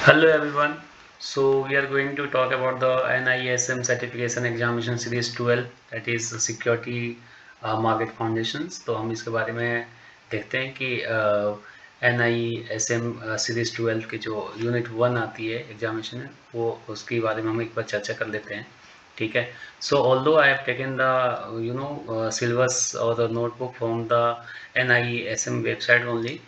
Hello everyone. So we are going to talk about the NISM certification examination series 12, that is security market foundations. तो हम इसके बारे में देखते हैं कि NISM सीरीज 12 की जो यूनिट 1 आती है एग्जामिनेशन है वो उसके बारे में हम एक बार चर्चा कर लेते हैं. ठीक है. So although I have taken the syllabus or the notebook from the NISM website only.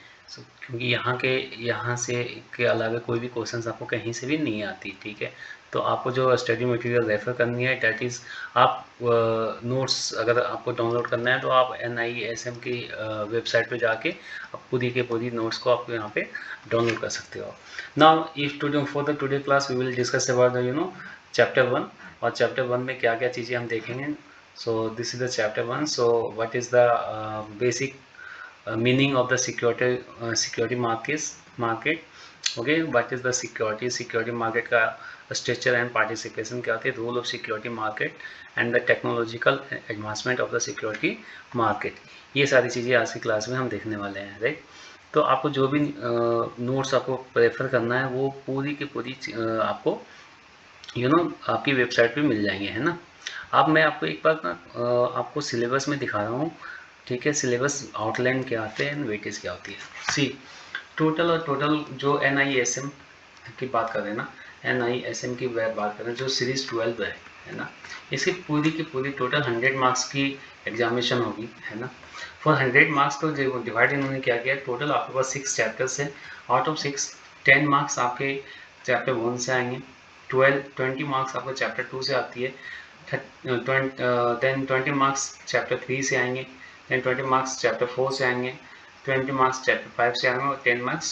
क्योंकि यहाँ से के अलावा कोई भी क्वेश्चंस आपको कहीं से भी नहीं आती. ठीक है. तो आपको जो स्टडी मटेरियल रेफर करनी है डैट इज़ आप नोट्स अगर आपको डाउनलोड करना है तो आप NISM की वेबसाइट पे जाके आप पूरी के पूरी नोट्स को आप यहाँ पे डाउनलोड कर सकते हो. Now if today for the today class we will discuss about the chapter 1. और चैप्टर 1 में क्या क्या चीज़ें हम देखेंगे. So this is the chapter 1. So what is the basic meaning of the security market. Okay, what is the security market का structure and participation क्या होती है, role of security market and the technological advancement of the security market. ये सारी चीज़ें आज की class में हम देखने वाले हैं. राइट. तो आपको जो भी नोट्स आपको प्रेफर करना है वो पूरी की पूरी आपको आपकी वेबसाइट पे मिल जाएंगे, है ना. अब मैं आपको एक बार ना आपको सिलेबस में दिखा रहा हूँ. ठीक है. सिलेबस आउटलाइन क्या आते हैं, वेटेज क्या होती है. सी टोटल जो NISM की बात करें ना, NISM की बात करें जो सीरीज 12 है ना, इसकी पूरी की पूरी टोटल 100 मार्क्स की एग्जामिनेशन होगी, है ना. फॉर 100 मार्क्स तो डिवाइड इन्होंने क्या किया, टोटल आपके पास 6 चैप्टर्स है. आउट ऑफ 6 10 मार्क्स आपके चैप्टर 1 से आएंगे. 20 मार्क्स आपको चैप्टर 2 से आती है. देन 20 मार्क्स चैप्टर 3 से आएंगे. देन 20 मार्क्स चैप्टर 4 से आएंगे. 20 मार्क्स चैप्टर 5 से आएंगे और 10 मार्क्स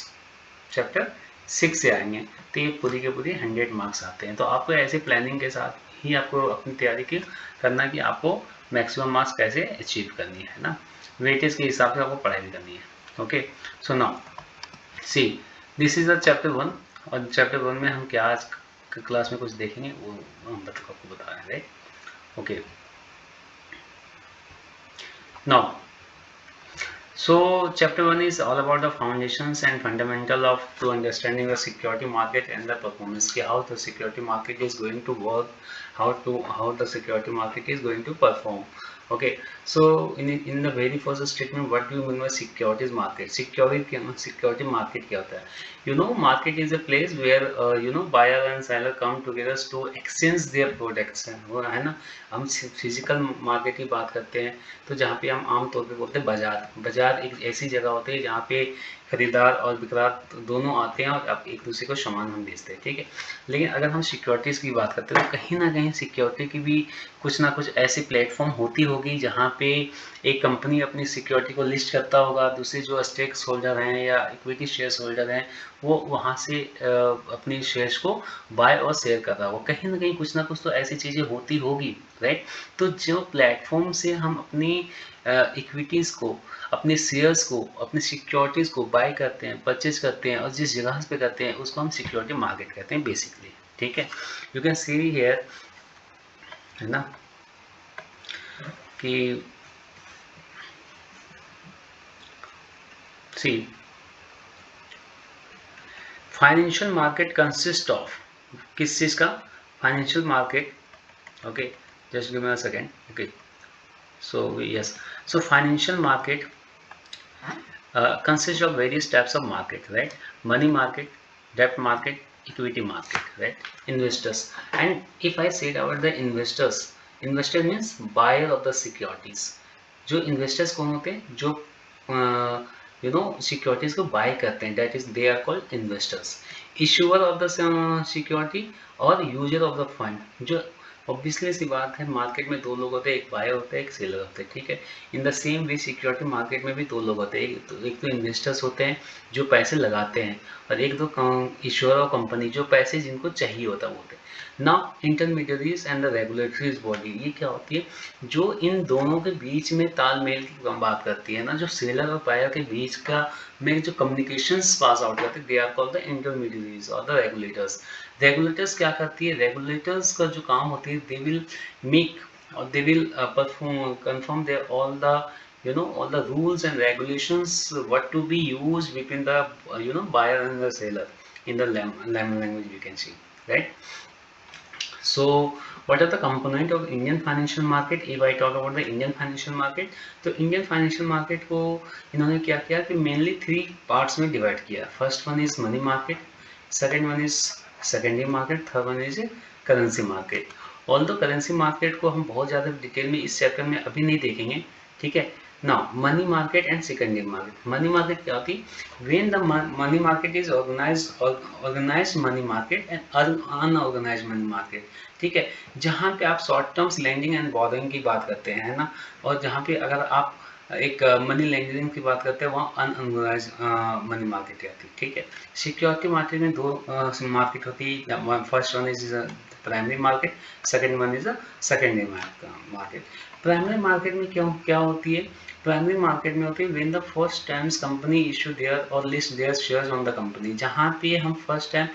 चैप्टर 6 से आएंगे. तो ये पूरी के पूरी 100 मार्क्स आते हैं. तो आपको ऐसे प्लानिंग के साथ ही आपको अपनी तैयारी की करना कि आपको मैक्सिमम मार्क्स कैसे अचीव करनी है ना. वेटेज के हिसाब से आपको पढ़ाई भी करनी है. Okay. So now see this is the chapter 1. और चैप्टर 1 में हम क्या आज क्लास में कुछ देखेंगे वो हम आपको बता रहे हैं. Okay. Now so chapter 1 is all about the foundations and fundamental of to understanding the security market and the performance, how the security market is going to work, how the security market is going to perform. Okay, so in the very first statement, what do you mean by securities market? Security market क्या होता है? Market is a place where buyer and seller come together to exchange their products, है ना. हम physical market की बात करते हैं तो जहाँ पे हम आम तौर पे बोलते हैं बाजार एक ऐसी जगह होती है जहाँ पे खरीदार और विक्रेता दोनों आते हैं और आप एक दूसरे को सामान हम बेचते हैं. ठीक है. लेकिन अगर हम सिक्योरिटीज़ की बात करते हैं तो कहीं ना कहीं सिक्योरिटी की भी कुछ ना कुछ ऐसी प्लेटफॉर्म होती होगी जहाँ पे एक कंपनी अपनी सिक्योरिटी को लिस्ट करता होगा, दूसरे जो स्टेक्स होल्डर हैं या इक्विटी शेयर्स होल्डर हैं वो वहाँ से अपनी शेयर्स को बाय और शेयर कर रहा होगा. कहीं ना कहीं कुछ ना कुछ तो ऐसी चीज़ें होती होगी. राइट. तो जो प्लेटफॉर्म से हम अपनी इक्विटीज़ को, अपने शेयर्स को, अपनी सिक्योरिटीज़ को बाय करते हैं, परचेज करते हैं और जिस जगह पे करते हैं उसको हम सिक्योरिटी मार्केट कहते हैं बेसिकली. ठीक है. यू कैन सी हियर, है ना, कि सी फाइनेंशियल मार्केट कंसिस्ट ऑफ किस चीज़ का, financial market. Okay, just give me a second. Okay. So yes, so financial market consists of various types of market, right? Money market, debt market, equity market, right? Investors. And if I say about the investors, investor means buyer of the securities. जो investors कौन होते हैं, जो securities को bye करते हैं, that is they are called investors. Issuer of the security और user of the fund. जो ऑब्वियसली सी बात है, मार्केट में दो लोग होते हैं, एक बायर होता है, एक सेलर होता है. ठीक है. In the same way security market में भी दो लोग होते हैं, एक तो इन्वेस्टर्स होते हैं जो पैसे लगाते हैं और एक दो इश्योर और कंपनी जो पैसे जिनको चाहिए होता है वो होते हैं. Now intermediaries and the regulatories body, ये क्या होती है, जो इन दोनों के बीच में तालमेल की बात करती है ना, जो सेलर और बायर के बीच का में जो कम्युनिकेशंस पास आउट करते हैं, they are called the intermediaries और द रेगुलेटर्स. रेगुलेटर्स क्या करती है, रेगुलेटर्स का जो काम होती है, they will make or they will confirm their all the all the rules and regulations what to be used between the buyer and the seller. in the Layman language we can see, right? So what are the component of Indian financial market? If I talk about the Indian financial market, तो Indian financial market को इन्होंने क्या किया कि mainly 3 parts में divide किया. First one is money market, second one is secondary market, third one is currency market. Although currency market को हम बहुत ज़्यादा डिटेल में इस चैप्टर में अभी नहीं देखेंगे, ठीक है. Now money market and secondary market. Money market क्या होती? When the money market is organized money market and unorganized money market. ठीक है, जहाँ पे आप short terms lending and borrowing की बात करते हैं, है ना, और जहाँ पे अगर आप एक मनी लेंडिंग की बात करते हैं वहाँ अनऑर्गेनाइज मनी मार्केट आती है. ठीक है, सिक्योरिटी मार्केट में दो मार्केट होती है. First one is primary market, second one is secondary market. Primary market में क्या होती है? प्राइमरी मार्केट में होती है when the first times company issue their और list their shares on the company. जहाँ पे हम फर्स्ट टाइम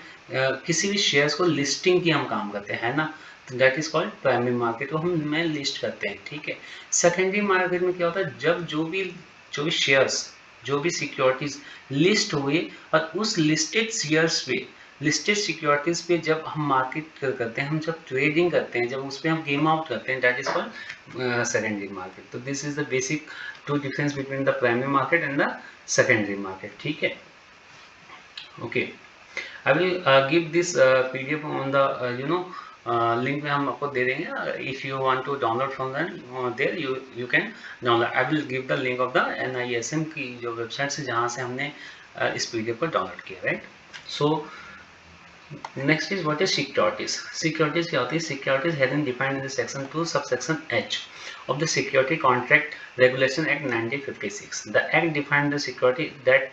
किसी भी शेयर्स को लिस्टिंग की हम काम करते हैं, है ना, तो that is called primary market, को हम में लिस्ट करते हैं. ठीक है, सेकेंडरी मार्केट में क्या होता है? जब जो भी शेयर्स, जो भी सिक्योरिटीज लिस्ट हुए और उस लिस्टेड शेयर्स पे, लिस्टेड सिक्योरिटीज पे जब हम मार्केट करते हैं, हम जब ट्रेडिंग करते हैं, जब उस पर हम गेम आउट करते हैं, that is called secondary market. तो this is the basic two difference between the primary market and the secondary market. ठीक है, okay. I will give this PDF on the link में हम आपको दे देंगे. If you want to download from there you can download. I will give the link of the NISM की जो website से जहाँ से हमने इस PDF को डाउनलोड किया, right. So next is what is securities. Securities क्या होती है? Securities has been defined in the section 2 subsection H of the Security Contract Regulation Act 1956. The Act defined the security that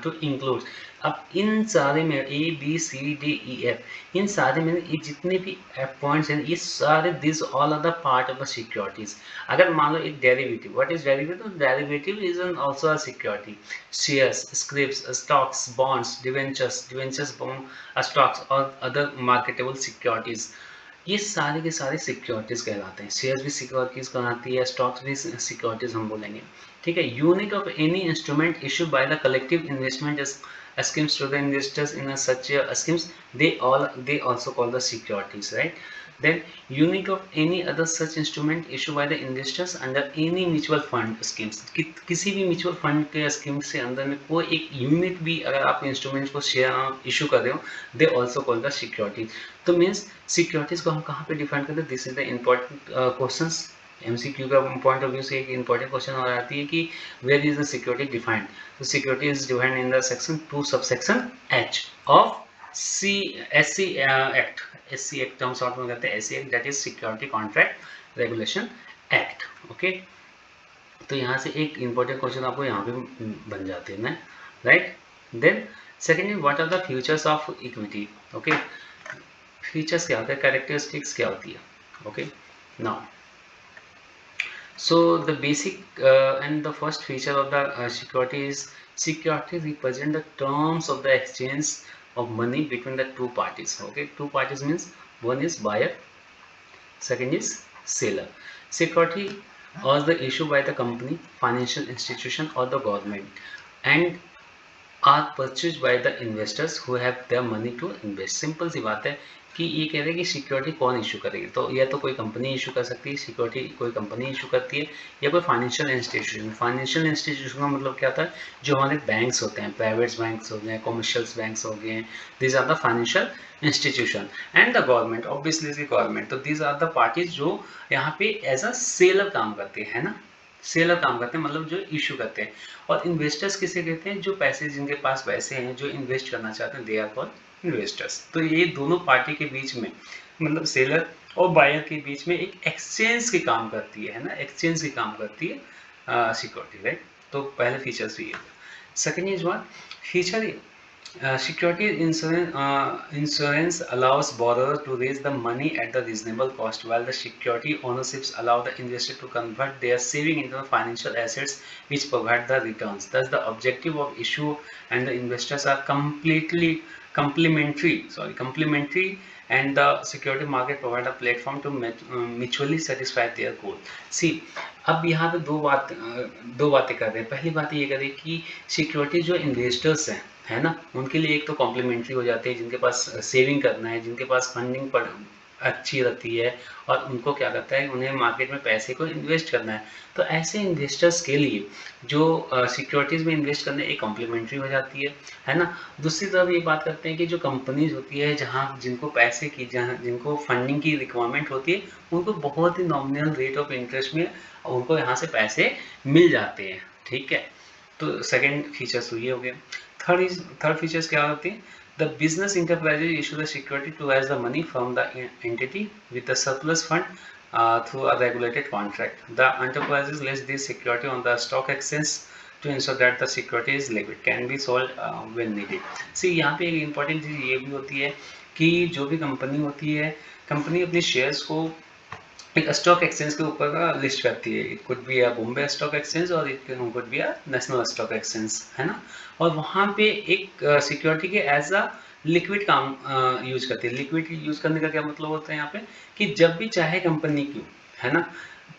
to include. अब इन सारे में A B C D E F, इन सारे में ये जितने भी पॉइंट्स हैं, ये सारे this all are the part of the securities. अगर मान लो एक derivative, what is derivative? Derivative is an also a security. Shares, scripts, stocks, bonds, debentures bond, stocks और अदर मार्केटेबल सिक्योरिटीज, ये सारे के सारे सिक्योरिटीज कहलाते हैं. शेयर्स भी सिक्योरिटीज कहलाती है, स्टॉक्स भी सिक्योरिटीज हम बोलेंगे. ठीक है, unit of any instrument issued by the collective investment schemes to the investors in such schemes, they also call the securities, right? Then unit of any other such instrument issued by the investors under any mutual fund schemes. किसी भी mutual fund के scheme से अंदर में कोई एक unit भी अगर आप इंस्ट्रूमेंट को शेयर इशू कर रहे हो, they also call the securities. तो मीन्स सिक्योरिटीज को हम कहाँ पे डिफाइन करते हैं? This is the important question. MCQ का पॉइंट ऑफ व्यू से एक इंपॉर्टेंट क्वेश्चन हो जाती है कि where is the security defined. तो security is defined in the section 2 subsection H of SC act. SC act हम शॉर्ट में कहते हैं SC act, that is security contract regulation act. Okay, तो यहाँ से एक इंपॉर्टेंट क्वेश्चन आपको यहाँ पे बन जाते हैं, right. Then secondly what are the features of equity. Okay, features क्या होते हैं, कैरेक्टरिस्टिक्स क्या होती है. Okay, now so the basic and the first feature of the security represent the terms of the exchange of money between the two parties. Okay, two parties means one is buyer, second is seller. Security was the issue by the company, financial institution or the government and are purchased by the investors who have their money to invest. Simple सी बात है कि ये कह रहे हैं कि security कौन इशू करेगी. तो या तो कोई कंपनी इशू कर सकती है सिक्योरिटी, कोई कंपनी इशू करती है, या कोई फाइनेंशियल इंस्टीट्यूशन. फाइनेंशियल इंस्टीट्यूशन का मतलब क्या होता है? जो हमारे बैंक्स होते हैं, प्राइवेट बैंक्स हो गए, कॉमर्शियल बैंक्स हो गए, this are the financial institution. And the government, obviously the government. तो दिस आर द पार्टीज जो यहाँ पे एज अ सेलर काम करते हैं, है ना. सेलर काम करते हैं मतलब जो इशू करते हैं. और इन्वेस्टर्स किसे कहते हैं? जो पैसे, जिनके पास पैसे हैं, जो इन्वेस्ट करना चाहते हैं, दे आर कॉल्ड इन्वेस्टर्स. तो ये दोनों पार्टी के बीच में, मतलब सेलर और बायर के बीच में एक एक्सचेंज की काम करती है ना, एक्सचेंज की काम करती है सिक्योरिटी, राइट. तो पहले फीचर्स भी है. Second is what feature security insurance allows borrower to raise the money at the reasonable cost, while the security ownerships allow the investor to convert their saving into financial assets which provide the returns. Thus the objective of issue and the investors are complementary and the security market provide a platform to mutually satisfy their goal. See, अब यहाँ पे दो बातें कर रहे हैं. पहली बात ये कर रहे हैं कि सिक्योरिटी जो इन्वेस्टर्स हैं, है ना, उनके लिए एक तो कॉम्प्लीमेंट्री हो जाती है, जिनके पास सेविंग करना है, जिनके पास फंडिंग पर अच्छी रहती है और उनको क्या करता है, उन्हें मार्केट में पैसे को इन्वेस्ट करना है, तो ऐसे इन्वेस्टर्स के लिए जो सिक्योरिटीज़ में इन्वेस्ट करने एक कॉम्प्लीमेंट्री हो जाती है ना। दूसरी तरफ ये बात करते हैं कि जो कंपनीज होती है जहाँ जिनको पैसे की जहाँ जिनको फंडिंग की रिक्वायरमेंट होती है, उनको बहुत ही नॉमिनल रेट ऑफ इंटरेस्ट में उनको यहाँ से पैसे मिल जाते हैं, ठीक है। तो सेकेंड फीचर्स तो ये हो गए। थर्ड फीचर्स क्या होती है, the business enterprises issue the security to raise the money from the entity with the surplus fund through a regulated contract. The enterprises list this security on the stock exchange to ensure that the security is liquid, can be sold when needed. See, यहाँ पे एक important चीज़ ये भी होती है कि जो भी कंपनी होती है, कंपनी अपने शेयर्स को एक स्टॉक एक्सचेंज के ऊपर का लिस्ट करती है। It could be a Bombay stock exchange और it could be a national stock exchange, है ना। और वहाँ पे एक सिक्योरिटी के एज अ लिक्विड काम यूज करती है। लिक्विड यूज करने का क्या मतलब होता है यहाँ पे, कि जब भी चाहे कंपनी की, है ना,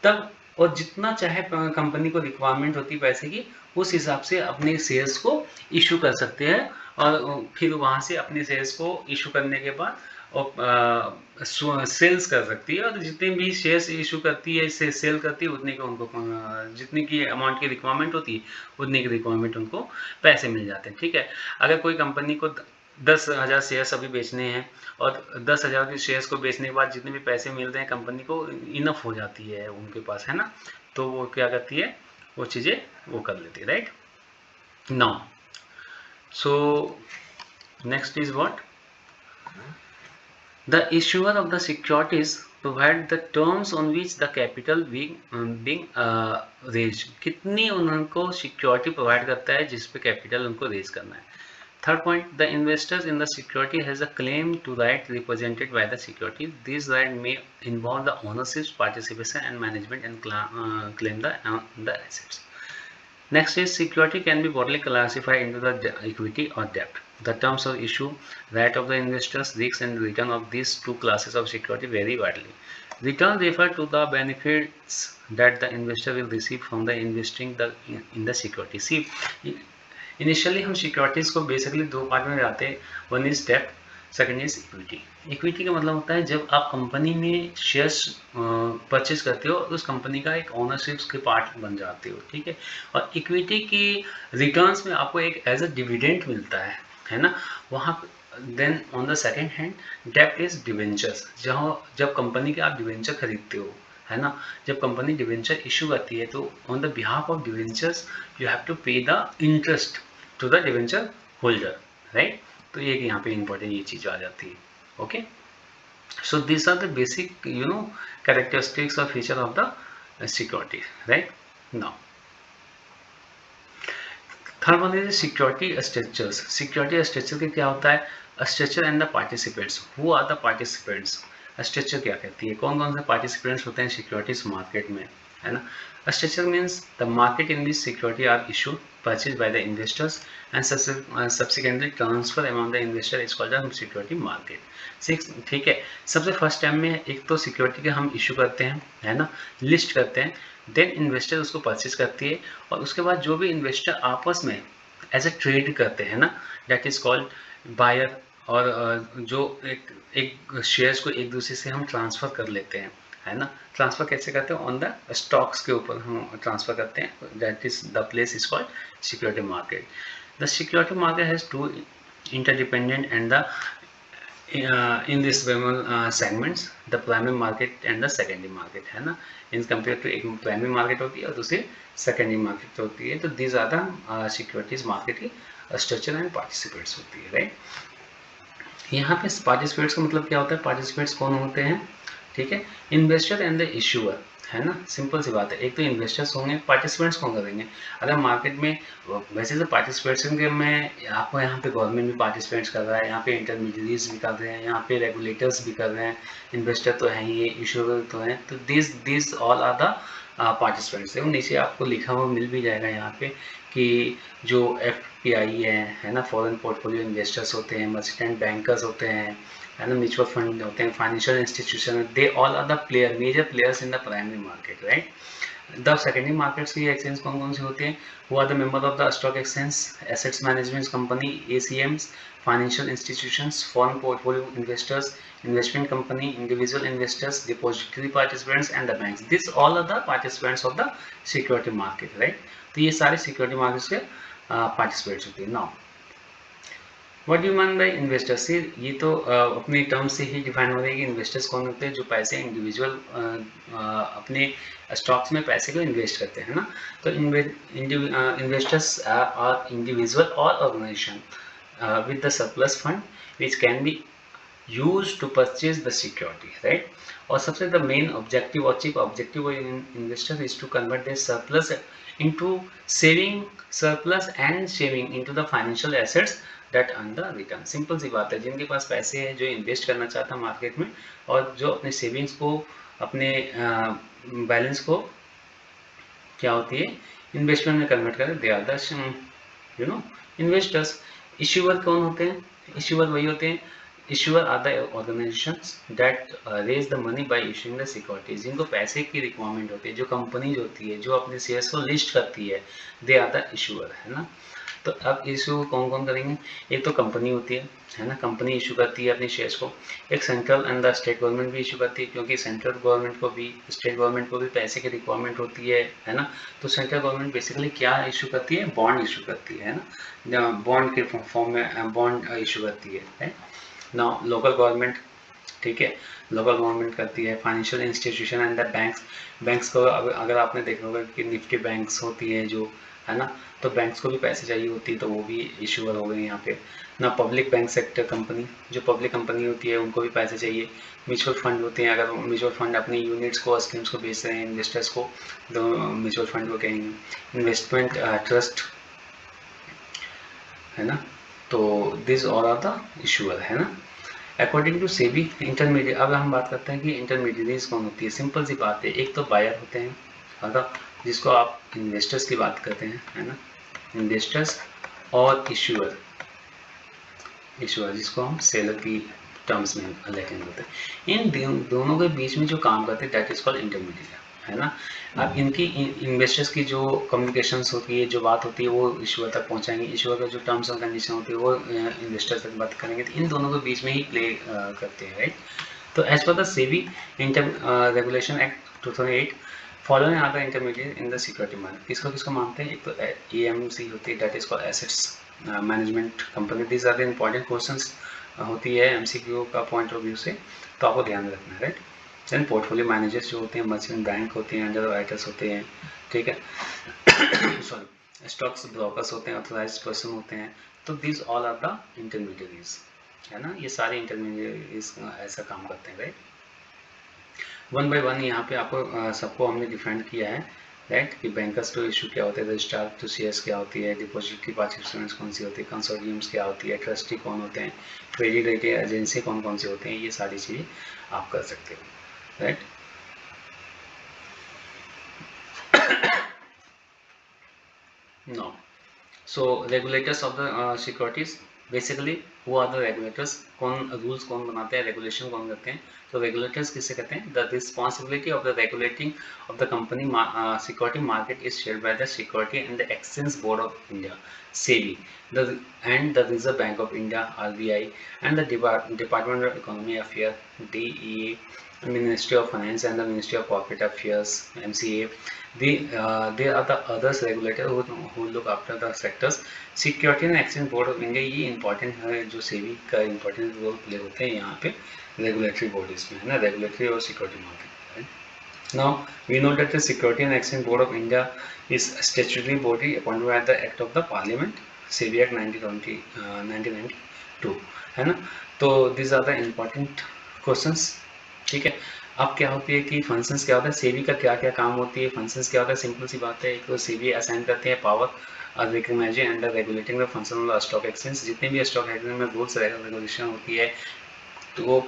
तब और जितना चाहे कंपनी को रिक्वायरमेंट होती है पैसे की, उस हिसाब से अपने शेयर्स को इशू कर सकते हैं और फिर वहाँ से अपने शेयर्स को इशू करने के बाद और सेल्स कर सकती है, और जितने भी शेयर्स इशू करती है, इससे सेल करती है, उतने को उनको जितनी की अमाउंट की रिक्वायरमेंट होती है, उतने की रिक्वायरमेंट उनको पैसे मिल जाते हैं, ठीक है। अगर कोई कंपनी को 10,000 शेयर्स अभी बेचने हैं और 10,000 के शेयर्स को बेचने के बाद जितने भी पैसे मिल रहे हैं कंपनी को, इनफ हो जाती है उनके पास, है ना। तो वो क्या करती है, वो चीज़ें वो कर लेती है, right. Now so next is what, the issuer of the securities provide the terms on which the capital being raised. कितनी उनको सिक्योरिटी प्रोवाइड करता है जिस पे कैपिटल उनको रेज करना है। Third point, the investors in the security has a claim to right represented by the security. These right may involve the ownership, participation and management and claim the assets. Next is security can be broadly classified into the equity or debt. The terms of issue, right of the investors, risks and return of these two classes of security vary widely. Return refer to the benefits that the investor will receive from the investing in the security. See, initially हम securities को basically दो part में जाते हैं, one is डेप्ट, second is equity. Equity का मतलब होता है जब आप कंपनी में शेयर्स परचेज करते हो और उस कंपनी का एक ओनरशिप के पार्ट बन जाते हो, ठीक है। और इक्विटी की रिटर्न्स में आपको एक एज अ डिविडेंड मिलता है ना, वहाँ। Then on the second hand डेप्ट इज डिवेंचर्स, जहाँ जब कंपनी के आप डिवेंचर खरीदते हो, है ना, जब कंपनी डिवेंचर इशू करती है तो on the behalf of debentures you have to pay the interest to the debenture holder, right. तो ये यहाँ पे इंपॉर्टेंट ये चीज आ जाती है, okay. So this are the basic characteristics और feature of the security, right. Now third one is security structures. Security structure के क्या होता है, structure and the participants. Who are the participants, structure क्या कहती है, कौन कौन से पार्टिसिपेंट्स होते हैं सिक्योरिटीज मार्केट में, है ना। Structure means the market in which security are issued, purchased by the investors and subsequently transfer among the investor is called the security market. ठीक है। सबसे फर्स्ट टाइम में एक तो सिक्योरिटी के हम इशू करते हैं, है ना, लिस्ट करते हैं, देन इन्वेस्टर उसको परचेज करती है और उसके बाद जो भी इन्वेस्टर आपस में एज ए ट्रेड करते हैं ना, दैट इज कॉल्ड बायर। और जो एक शेयर्स को एक दूसरे से हम ट्रांसफ़र कर लेते हैं, है ना। ट्रांसफ़र कैसे करते हैं, ऑन द स्टॉक्स के ऊपर हम ट्रांसफ़र करते हैं, that is the place is called security market. The security market has two interdependent and the indispensable segments, the primary market and the secondary market, है ना। इन कंपेयर टू एक primary market होती है और दूसरी secondary market होती है। तो these are the securities market की स्ट्रक्चर एंड पार्टिसिपेट्स होती है, राइट। यहाँ पे पार्टिसिपेट्स का मतलब क्या होता है, पार्टिसिपेट्स कौन होते हैं, ठीक है, इन्वेस्टर एंड द इश्यूअर, है ना। सिंपल सी बात है, एक तो इन्वेस्टर्स होंगे, पार्टिसिपेंट्स कौन करेंगे। अगर मार्केट में वैसे तो पार्टिसिपेट्स में आपको यहाँ पे गवर्नमेंट भी पार्टिसिपेट्स कर रहा है, यहाँ पे इंटरमीडिएट्स भी कर रहे हैं, यहाँ पे रेगुलेटर्स भी कर रहे हैं, इन्वेस्टर तो हैं ही, इश्यूअर तो हैं, तो this all are the participants. देखो नीचे आपको लिखा हुआ मिल भी जाएगा यहाँ पे कि जो FPI है ना, फॉरेन पोर्टफोलियो इन्वेस्टर्स होते हैं, मर्चेंट बैंकर्स होते हैं, है ना, म्यूचुअल फंड होते हैं, financial institution, they all are the player, major players in the primary market, right. The secondary markets की एक्सचेंज कौन कौन सी होती हैं? Who are the member of the stock exchange? Assets management company, ACMs, financial institutions, foreign portfolio investors, investment company, individual investors, depository participants and the banks. This all are the participants of the security market, right? तो ये सारे security market के participates होते हैं. Now what do mean by investors? ये तो अपने term से ही डिफाइन हो रही है कि इन्वेस्टर्स कौन होते हैं, जो पैसे इंडिविजुअल अपने स्टॉक्स में पैसे को इन्वेस्ट करते हैं ना. तो इन्वेस्टर्स आर इंडिविजुअल और organisation with the surplus fund which can be used to purchase the security, right? और सबसे the main objective और chief objective of investor is to convert their surplus into saving surplus and saving into the financial assets that earn the return. Simple सी बात है, जिनके पास पैसे हैं, जो इन्वेस्ट करना चाहता है मार्केट में और जो अपने सेविंग्स को, अपने बैलेंस को क्या होती है इन्वेस्टमेंट में कन्वर्ट करें, they are the investors. Issuer कौन होते हैं? इश्यूअर वही होते हैं, issuer are the organisations that raise the money by issuing the securities. जिनको पैसे की रिक्वायरमेंट होती है, जो कंपनी होती है, जो अपने शेयर्स को लिस्ट करती है, दे आर द इश्यूअर, है ना. तो अब इशू कौन कौन करेंगे? एक तो कंपनी होती है ना, कंपनी इशू करती है अपने शेयर्स को. एक central and the state government भी इशू करती है, क्योंकि सेंट्रल गवर्नमेंट को भी, स्टेट गवर्नमेंट को भी पैसे की रिक्वायरमेंट होती है ना. तो सेंट्रल गवर्नमेंट बेसिकली क्या इशू करती है? बॉन्ड इशू करती है ना, बॉन्ड के फॉर्म में बॉन्ड इशू करती है ना. लोकल गवर्नमेंट, ठीक है, लोकल गवर्नमेंट करती है. Financial institution and the banks. Banks को अगर आपने देखा होगा कि निफ्टी बैंक्स होती है जो, है ना, तो बैंक्स को भी पैसे चाहिए होती है, तो वो भी इशूअर हो गए यहाँ पे ना. पब्लिक बैंक सेक्टर कंपनी, जो पब्लिक कंपनी होती है, उनको भी पैसे चाहिए. म्यूचुअल फंड होते हैं, अगर म्यूचुअल फंड अपनी यूनिट्स को, स्कीम्स को बेच रहे हैं इन्वेस्टर्स को, तो म्यूचुअल फंड को कहेंगे. इन्वेस्टमेंट ट्रस्ट, है ना. तो this all are the issuer, है ना. अकॉर्डिंग टू सेबी इंटरमीडिएट, अब हम बात करते हैं कि इंटरमीडिएट्स कौन होती है. सिंपल सी बात है, एक तो बायर होते हैं, मतलब जिसको आप इन्वेस्टर्स की बात करते हैं, है ना, इन्वेस्टर्स, और इशूअर, जिसको हम सेलर की टर्म्स में लेकर होते हैं. इन दोनों के बीच में जो काम करते हैं, दैट इज कॉल्ड इंटरमीडिएट, है ना. अब इनकी इन्वेस्टर्स की जो कम्युनिकेशंस होती है, जो बात होती है, वो इशूअर तक पहुंचाएंगे. इशूअर का जो टर्म्स एंड कंडीशन होती है, वो इन्वेस्टर्स तक बात करेंगे. तो इन दोनों के बीच में ही प्ले करते हैं, राइट. तो as per the SEBI regulation act 2008, following are the intermediate in the security market. किसको किसको मानते हैं? एक तो एएमसी होती है, that is called assets management company. This are the important questions होती है एमसीक्यू का पॉइंट ऑफ व्यू से, तो आपको ध्यान रखना है, राइट. देन पोर्टफोलियो मैनेजर्स जो होते हैं, मर्चेंट बैंक होते हैं, अंडर राइटर्स होते हैं, ठीक है, सॉरी, स्टॉक्स ब्रोकर्स होते हैं, ऑथराइज्ड पर्सन होते हैं. तो this all are the intermediaries, है ना. ये सारे इंटरमीडिएटरीज ऐसा काम करते हैं, राइट. वन बाय वन यहाँ पे आपको सबको हमने डिफाइन किया है, राइट, कि बैंकर्स टू इशू क्या होते हैं, रजिस्ट्रार टू शेयर्स क्या होती है, डिपॉजिटरी पार्टिसिपेंट्स कौन सी होती है, कंसोर्टियम्स क्या होती है, ट्रस्टी कौन होते हैं, क्रेडिट रेटिंग एजेंसी कौन कौन से होते हैं. ये सारी चीज़ें आप कर सकते हो, right. No. So regulators of the securities, basically who are the regulators, कौन रूल्स कौन बनाते हैं, रेगुलेशन कौन करते हैं. तो रेगुलेटर्स किसे कहते हैं? The responsibility of the regulating of the company security market is shared by the security and the exchange board of India, SEBI, and the Reserve Bank of India, RBI, and the Department of Economy Affairs, DEA, Ministry of Finance and the Ministry of Corporate Affairs, MCA. They are the others regulator who look after the sectors. Security and Exchange Board of India, ये important है, जो सेबी का important role play होते हैं यहाँ पे regulatory bodies में, है ना, रेगुलेटरी और security market. Now we know that the Security and Exchange Board of India is a statutory body appointed by the Act of the Parliament, SEBI Act 1992, है ना. तो these are the important questions, ठीक है. अब क्या होती है कि फंक्शंस क्या होता है, सेबी का क्या क्या काम होती है, फंक्शंस क्या होता है. सिंपल सी बात है, एक तो सेबी असाइन करते हैं power recognising and regulating the function of stock exchange. जितने भी स्टॉक एक्सचेंज में रूल्स रेगुलेशन होती है, तो वो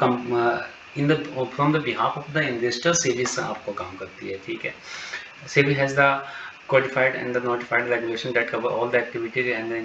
in the from the behalf of the investor SEBI आपको काम करती है, ठीक है. SEBI has the codified and the notified regulation that cover all the activities and the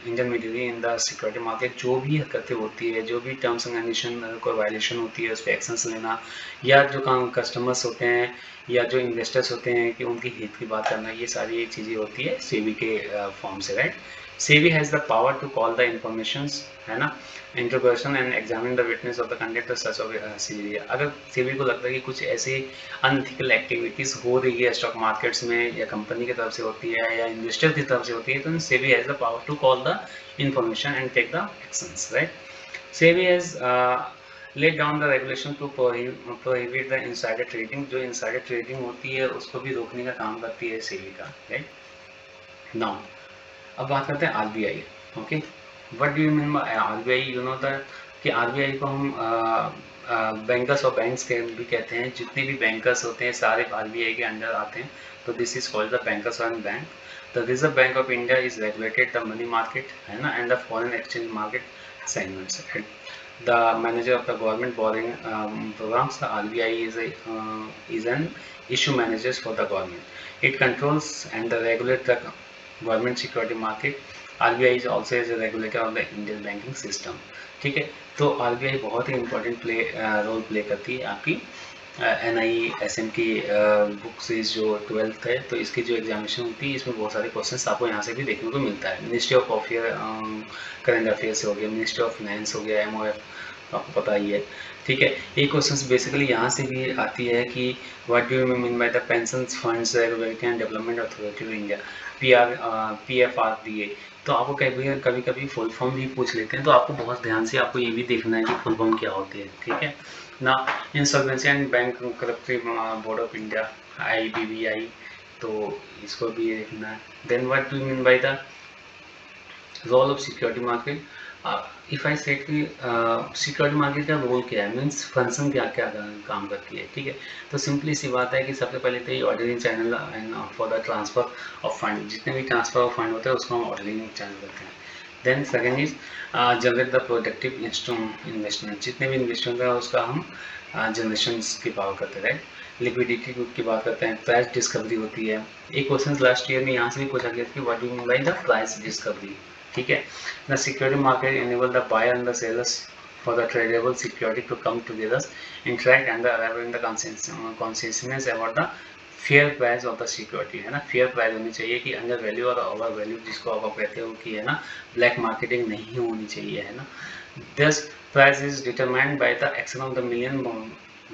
intermediary in the security market। जो भी हरकतें होती है, जो भी टर्म्स एंड कंडीशन कोई वायलेशन होती है, उस पर एक्शंस लेना, या जो काम कस्टमर्स होते हैं या जो इन्वेस्टर्स होते हैं कि उनकी हित की बात करना, ये सारी चीज़ें होती है सेबी के फॉर्म से, right. SEBI has the power to call the informations, है ना, interrogation and examine the witness of the conduct such of SEBI. अगर सेबी को लगता है कि कुछ ऐसी अनएथिकल एक्टिविटीज हो रही है स्टॉक मार्केट्स में, या कंपनी की तरफ से होती है या इन्वेस्टर की तरफ से होती है, तो SEBI has the power to call the information and take the actions, right. SEBI has let down the regulation to prohibit the insider trading. जो इनसाइडर ट्रेडिंग होती है उसको भी रोकने का काम करती है सेबी का, राइट। नाउ अब बात करते हैं RBI. Okay, what do you mean by RBI? You know that कि आरबीआई को हम बैंकर्स और बैंक्स के भी कहते हैं। जितने भी बैंकर्स होते हैं सारे आरबीआई के अंडर आते हैं, तो this is called the bankers and bank. The reserve bank of India is regulated the money market, है ना, and the foreign exchange market segments. The manager of the government borrowing programs, the RBI is an issue manager for the government. It controls and regulates the government security market. RBI is also as a regulator of the Indian banking system. ठीक है, तो RBI बहुत ही important role play करती है आपकी NISM की book series जो 12th है, तो इसकी जो एग्जामिनेशन होती है इसमें बहुत सारे क्वेश्चंस आपको यहाँ से भी देखने को मिलता है। मिनिस्ट्री ऑफ करंट अफेयर्स हो गया, मिनिस्ट्री ऑफ फाइनेंस हो गया, MOF आपको पता ही है, ठीक है। ये क्वेश्चंस बेसिकली यहाँ से भी आती है कि what do you mean by the pension funds regulatory and development authority of India, PFRDA। तो आपको कभी कभी फुल फॉर्म भी पूछ लेते हैं, तो आपको बहुत ध्यान से आपको ये भी देखना है कि फुल फॉर्म क्या होती है, ठीक है ना। Insolvency and bankruptcy board of India, IBBI, तो इसको भी देखना है। Then what do you mean by the role of security market? If I set कि सिक्योरिटी मार्केट का रोल क्या है, मीन्स फंक्शन क्या क्या काम करती है, ठीक है। तो सिंपली सी बात है कि सबसे पहले तो ये ordering channel and for the transfer of fund, जितने भी ट्रांसफर ऑफ फंड होते हैं उसको हम ऑर्डरिंग चैनल करते हैं। Then second is generate the productive investment, जितने भी इन्वेस्टमेंट है उसका हम जनरेशन की पावर करते हैं, राइट। लिक्विडिटी की बात करते हैं, प्राइस डिस्कवरी होती है। एक क्वेश्चन लास्ट ईयर में यहाँ से भी पूछा गया कि what do you mean by the price discovery, ठीक है। The security market enable the buyer and the sellers for the tradable security to come together, interact and arrive in the consciousness about the fair price of the security, है ना। Fair price होनी चाहिए कि undervalue और overvalue, जिसको आप कहते हो कि, है ना, ब्लैक मार्केटिंग नहीं होनी चाहिए, है ना। This price is determined by the action of the million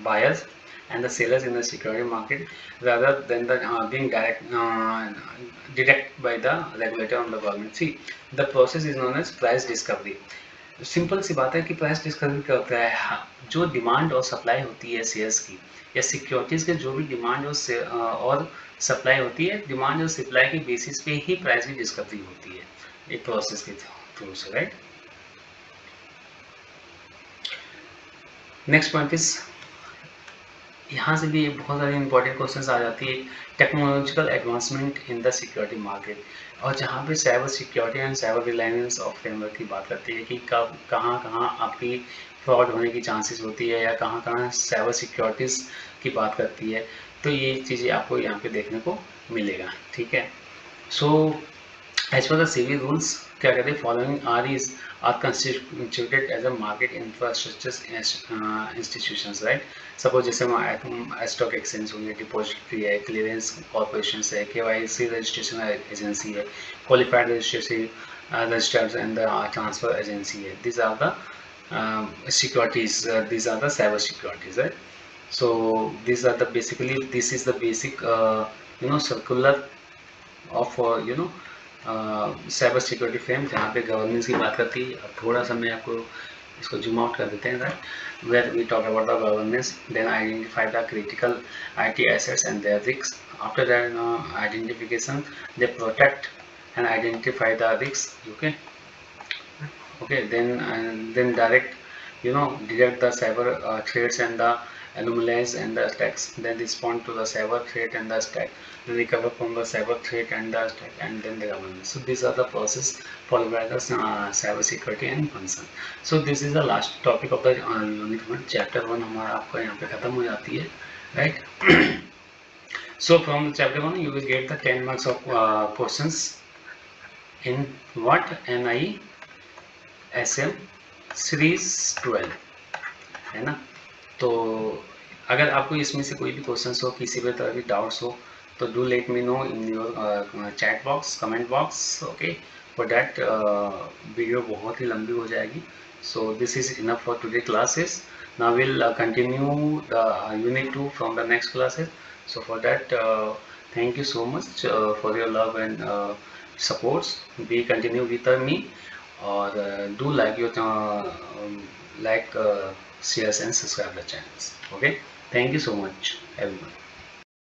buyers and the sellers in the security market rather than the being direct by the regulator on the government. See, the process is known as price discovery. Simple सी बात है कि price discovery क्या होता है, जो demand और supply होती है शेयर्स की या सिक्योरिटीज के, जो भी डिमांड और सप्लाई होती है, डिमांड और सप्लाई के बेसिस पे ही प्राइस की डिस्कवरी होती है, एक प्रोसेस के थ्रू से, राइट। नेक्स्ट पॉइंट इज, यहाँ से भी बहुत सारे इंपॉर्टेंट क्वेश्चंस आ जाती है, technological advancement in the security market, और जहाँ पे cyber security and cyber Reliance of framework की बात करती है कि कब कहाँ कहाँ आपकी फ्रॉड होने की चांसेस होती है, या कहाँ कहाँ साइबर सिक्योरिटीज़ की बात करती है, तो ये चीज़ें आपको यहाँ पे देखने को मिलेगा, ठीक है। So as per the SEBI rules क्या कहते हैं, following are constituted as a market infrastructure institutions, right. Suppose जैसे स्टॉक एक्सचेंज हो गया, डिपॉजिटरी है, क्लियरेंस कॉर्पोरेशन है, KYC रजिस्ट्रेशन एजेंसी है, qualified registration registers and the transfer agency है। This are the securities, this are the cyber securities, right. So this are the basically, this is the basic circular of cyber security frame, जहाँ पे governance की बात करती है। अब थोड़ा सा मैं आपको इसको जूम आउट कर देते हैं, right. Where we talk about the governance, then identify the critical IT assets and their risks. After that identification, they protect and identify the risks, okay, then direct, detect the cyber threats and the anomalies and the attacks, then respond to the cyber threat and the attack, then recover from the cyber threat and the attack, and then the governance. So these are the process followed by the cyber security and concern. So this is the last topic of the unit 1, chapter 1 हमारा आपका यहाँ पे खत्म हो जाती है, right. So from the chapter 1 you will get the 10 marks of questions in what NISM series 12 है ना। तो अगर आपको इसमें से कोई भी क्वेश्चन हो, किसी भी तरह की डाउट्स हो, तो do let me know in your chat box, comment box, okay. For that video बहुत ही लंबी हो जाएगी। So this is enough for today classes. Now will continue the unit 2 from the next classes. So for that thank you so much for your love and supports. Be continue with me, or do like your like shares and subscribe the channels. Okay, thank you so much everyone.